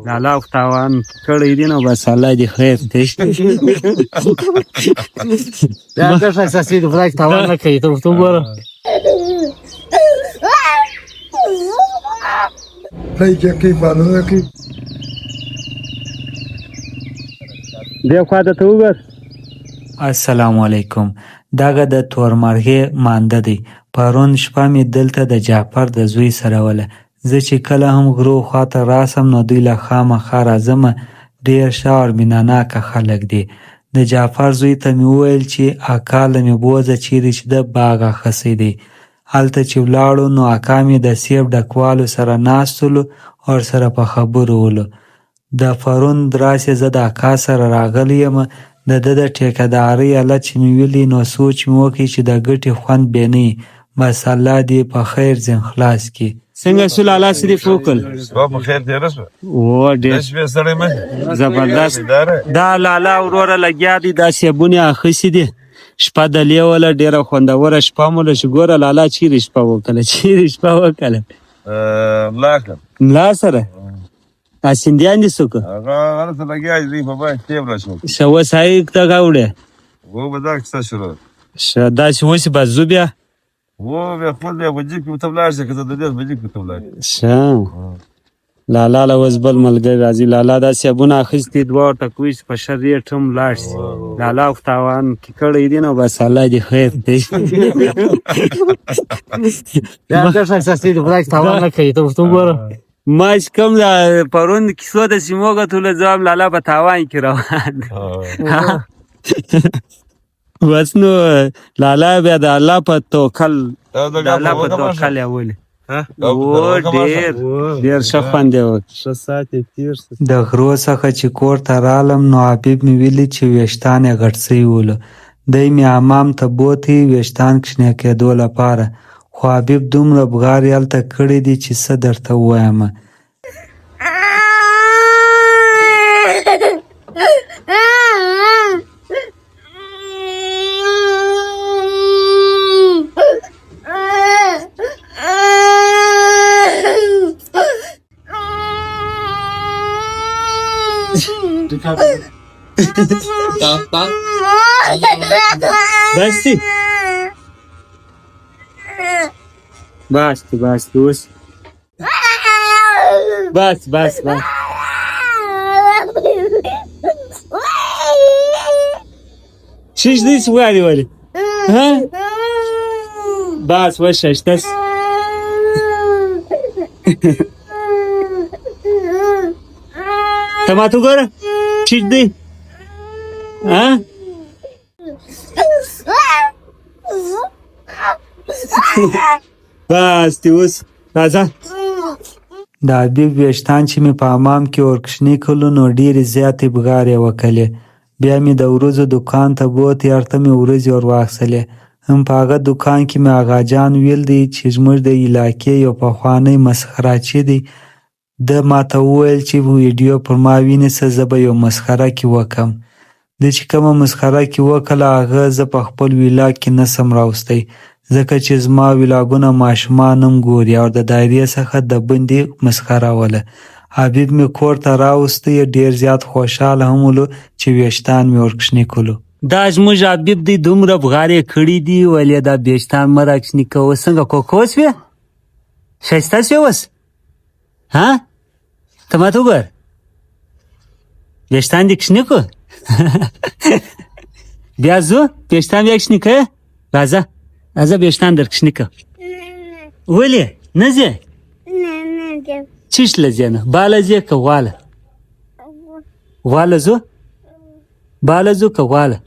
لالا خو تاوان کړی دی نو بس الله دې خیر دی دا ښه اساسي د خدای تاوان نه کوي ته وګوره دې خوا ته وګور. السلام علیکم. دغه د تورمرغې مانده دی. پرون شپه مې دلته د جعفر د زوی سره وله. زه چې کله هم غرو خواته راسم نو دوی له خامخا راځمه. ډېر ښه او مینه‌ناکه خلک دي. د جعفر زوی ته مې وویل چې اکا له مې بوځه چیرې چې د باغ اخیستی دی. هلته چې ولاړو نو اکا مې د سیب ډکوالو سره ناست ولو او ورسره په خبرو ولو. د پرون دراسې زه د اکا سره راغلی یم. د ده د ټیکهدارۍ حالت چې مې ولي نو سوچ مې وکړي چې د ګټې خوند بې نه وي. بس الله دې په خیر ځین خلاص کړي. څنګه شو لالا صرف وکړ شپه په خیر تېره شوه او ډېر شپې سړی مه زبردست. دا لالا وروره لګیا دي دا سیبونه اخیستي دي. شپه دلې وله ډېره خوندوره شپه مو له چې ګوره لالا چیرې شپه وکړله چیرې شپه وکړله ملا کړم ملا سره سیندیان دي څوک هغه هلته لګیا دي دوی په باندې ټیب را شو ښه اوس هغې ته راوړې و به دا کیسه شروع ښه داسې اوس به ځو بیا و بیا خپل بیا په جیب کې ورته ولاړ شي که زه د دې په جیب کې ورته ولاړ ښه لالا له اوس بل ملګری راځي. لالا دا سیبونه اخیستي دوه ورته کوي چې په ښه ریټ هم ولاړ شي. لالا خو تاوان کړی دی نو بس الله دې خیر دی دا ښه اساسي د خدای تاوان نه کوي ته وګوره ما چې کوم د پرون کیسو ته چې موږ ټوله ځواب لالا په تاوان کې روان بس نو لالا بیا د الله په توکل د الله په توکل یې ولي ډېر ښه خوند یې وکړ. د غرو څخه چې کور ته رالم نو حبیب مې ویلي چې ویښتان یې غټ سوي ولو. دی مې حمام ته بوتې ویښتان کښېنه کېدو لپاره. خو حبیب دومره بغار یې هلته کړی دی چې څه درته ووایمه. باستی باستی اوس بس شیش دیس واری ولی ها بس وشش دست تماتو گره چیز دی ها بس دی اوس راځه. د حبیب ویښتان چې مې په حمام کې ورکشنې کړلو نو ډېرې زیاتې بغار یې وکړلې. بیا مې د وروځو دکان ته بوتې هلته مې وریځې ور واخیستلې. هم په هغه دکان کې مې اغاجان ویل دی چې زموږ د علاقې یو پخوانی مسخراچی دی. ده ماته وویل چې ویډیو پر ما وینیسه زه به یو مسخره کې وکم. ده چې کومه مسخره کې وکړله هغه زه په خپل ویلاګ کې نسم راوستی ځکه چې زما ویلاګونه ماشومان هم ګوري او د دایرې څخه د بندې مسخره وله. حبیب مې کور ته راوستی ډېر زیات خوشحاله هم ولو چې ویښتان مې ورکشنې کړلو. دا زموږ حبیب دی دومره بغار یې کړي دي ولې دا ویښتان مه راکشنې کوه. څنګه کوکو شوې ښایسته شوې اوس ها ته ماته وګوره ویښتان دې کشنې کړو بیا ځو ویښتان بیا کشنې کوې راځه ویښتان در کشنې کړه. ولې نه ځې چیش له ځې نه باله ځې که غواله غواله ځو باله ځو که غواله